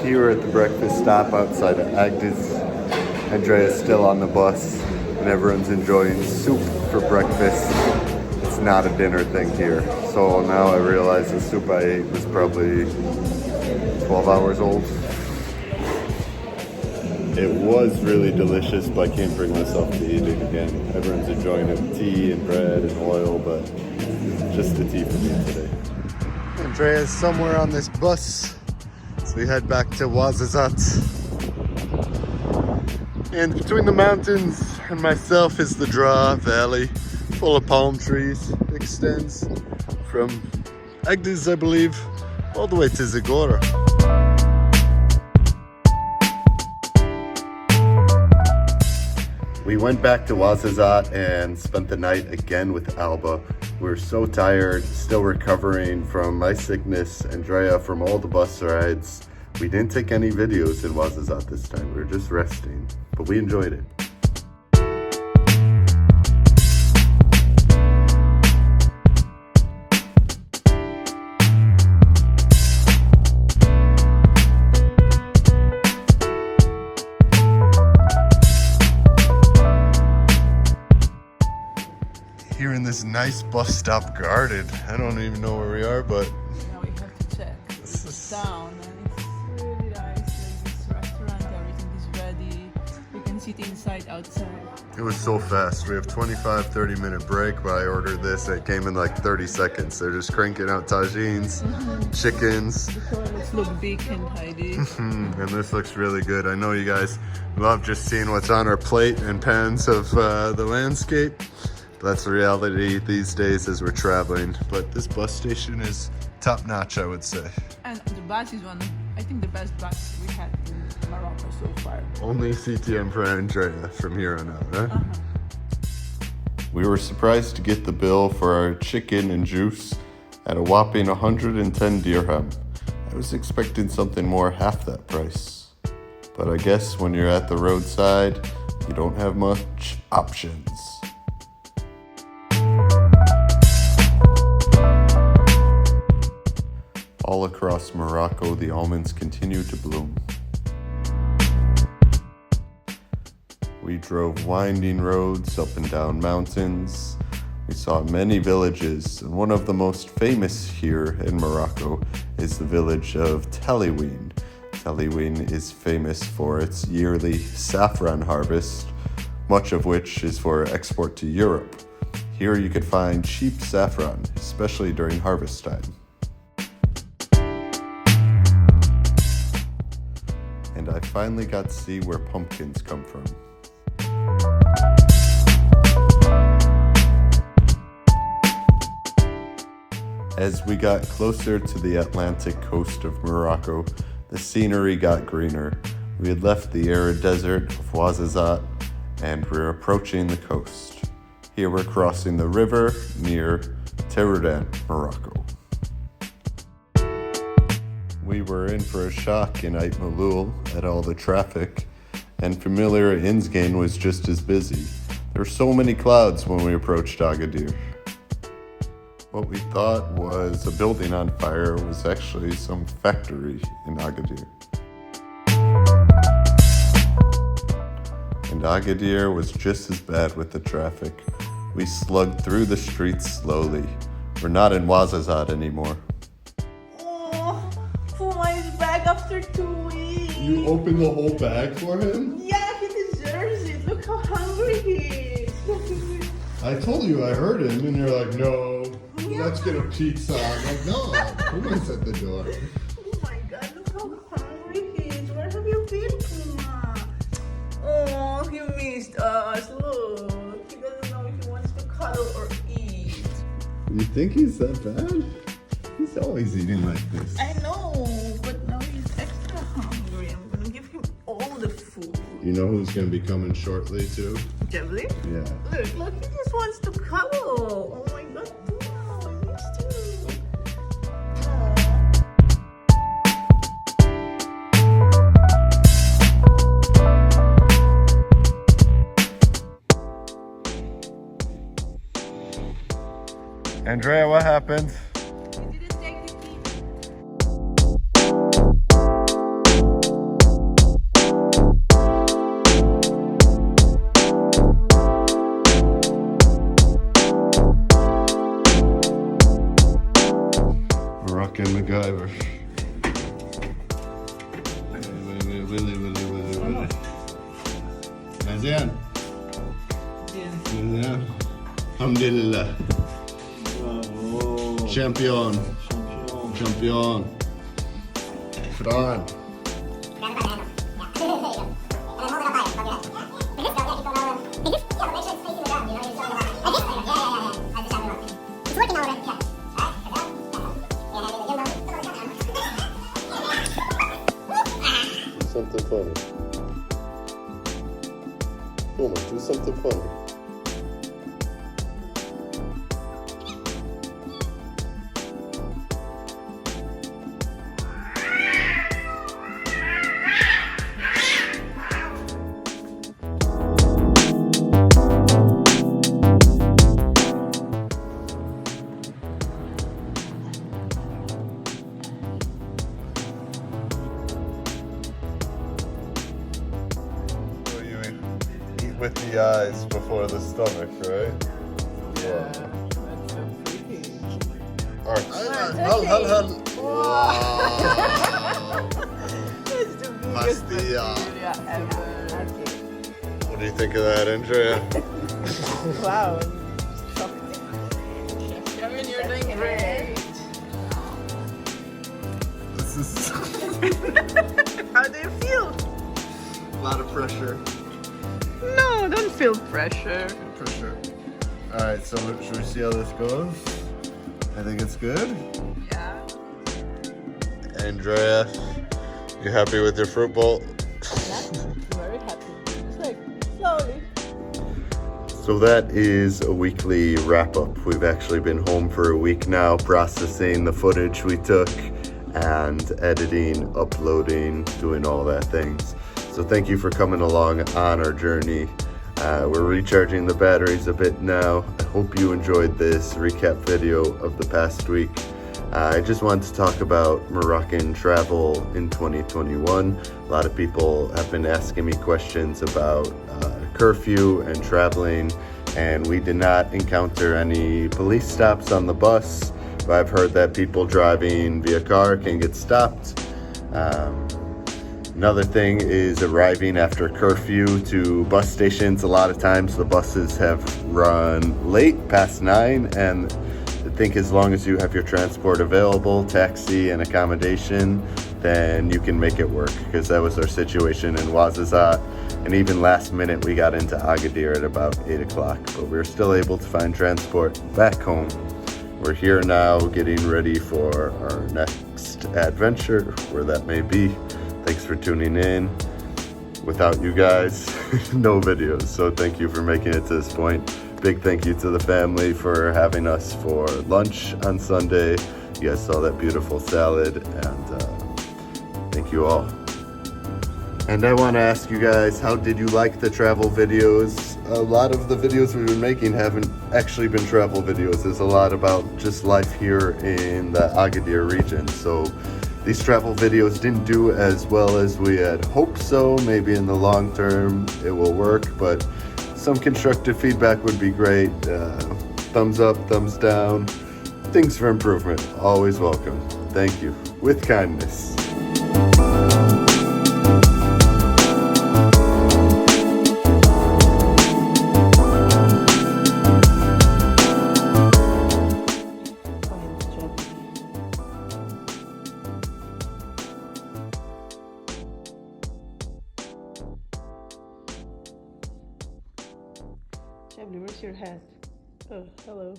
here at the breakfast stop outside of Agadir. Andrea's still on the bus, and everyone's enjoying soup for breakfast. It's not a dinner thing here. So now I realize the soup I ate was probably 12 hours old. It was really delicious, but I can't bring myself to eat it again. Everyone's enjoying it with tea and bread and oil, but just the tea for me today. Andrea's somewhere on this bus, so we head back to Ouarzazate. And between the mountains and myself is the Draa Valley, full of palm trees. It extends from Agadir, I believe, all the way to Zagora. We went back to Ouarzazate and spent the night again with Alba. We were so tired, still recovering from my sickness, Andrea from all the bus rides. We didn't take any videos in Ouarzazate this time, we were just resting, but we enjoyed it. Here in this nice bus stop guarded. I don't even know where we are, but now we have to check. It's down and it's really nice. Like this restaurant, everything is ready. You can sit inside, outside. it was so fast. We have 25-30 minute break, but I ordered this. It came in like 30 seconds. They're just cranking out tagines, chickens. The toilets look big and tidy. And this looks really good. I know you guys love just seeing what's on our plate and pans of the landscape. That's the reality these days as we're traveling. But this bus station is top notch, I would say. And the bus is I think the best bus we had in Morocco so far. Only CTM for Andreja from here on out, right? We were surprised to get the bill for our chicken and juice at a whopping 110 dirham. I was expecting something more, half that price. But I guess when you're at the roadside, you don't have much options. All across Morocco, the almonds continue to bloom. We drove winding roads up and down mountains. We saw many villages, and one of the most famous here in Morocco is the village of Taliwin. Taliwin is famous for its yearly saffron harvest, much of which is for export to Europe. Here you could find cheap saffron, especially during harvest time. And I finally got to see where pumpkins come from. As we got closer to the Atlantic coast of Morocco, the scenery got greener. We had left the arid desert of Ouarzazate and we're approaching the coast. Here we're crossing the river near Teroudan, Morocco. We were in for a shock in Ait Malul at all the traffic, and familiar Insgain was just as busy. There were so many clouds when we approached Agadir. What we thought was a building on fire was actually some factory in Agadir. And Agadir was just as bad with the traffic. We slugged through the streets slowly. We're not in Ouarzazate anymore. After 2 weeks. You opened the whole bag for him? Yeah, he deserves it. Look how hungry he is. I told you I heard him, and you're like, no, Yeah. let's get a pizza. I'm like, no, Puma's at the door. Oh my God, look how hungry he is. Where have you been, Puma? Oh, he missed us. Look, he doesn't know if he wants to cuddle or eat. You think he's that bad? He's always eating like this. I know, but now he's extra hungry. I'm gonna give him all the food. You know who's going to be coming shortly, too? Jelly? Yeah. Look, he just wants to cuddle. Oh my God, Puma, I missed you. Andrea, what happened? He didn't take the key. Moroccan MacGyver. Willy. Nazian. Nazian. Alhamdulillah. Bravo. Champion. Champion. Fran. Something funny. Come on, do something funny. With the eyes before the stomach, right? Yeah, that's so pretty. It's the biggest bacteria ever. What do you think of that, Andrea? Wow. Kevin, you're doing great. This is How do you feel? a lot of pressure. No, don't feel pressure. Pressure. All right, so should we see how this goes? I think it's good. Yeah. Andrea, you happy with your fruit bowl? Very happy. Just like slowly. So that is a weekly wrap-up. We've actually been home for a week now, processing the footage we took and editing, uploading, doing all that things. So thank you for coming along on our journey. We're recharging the batteries a bit now. I hope you enjoyed this recap video of the past week. I just wanted to talk about Moroccan travel in 2021. A lot of people have been asking me questions about curfew and traveling, and we did not encounter any police stops on the bus. But I've heard that people driving via car can get stopped. Another thing is arriving after curfew to bus stations. A lot of times the buses have run late, past 9, and I think as long as you have your transport available, taxi and accommodation, then you can make it work, because that was our situation in Ouarzazate. And even last minute we got into Agadir at about 8 o'clock, but we were still able to find transport back home. We're here now getting ready for our next adventure, where that may be. Thanks for tuning in. Without you guys, no videos. So thank you for making it to this point. Big thank you to the family for having us for lunch on Sunday. You guys saw that beautiful salad, and thank you all. And I want to ask you guys, how did you like the travel videos? A lot of the videos we've been making haven't actually been travel videos. There's a lot about just life here in the Agadir region. So these travel videos didn't do as well as we had hoped so. Maybe in the long term it will work, but some constructive feedback would be great. Thumbs up, thumbs down, things for improvement, always welcome. Thank you, with kindness. Shabli, where's your hat? Oh, hello.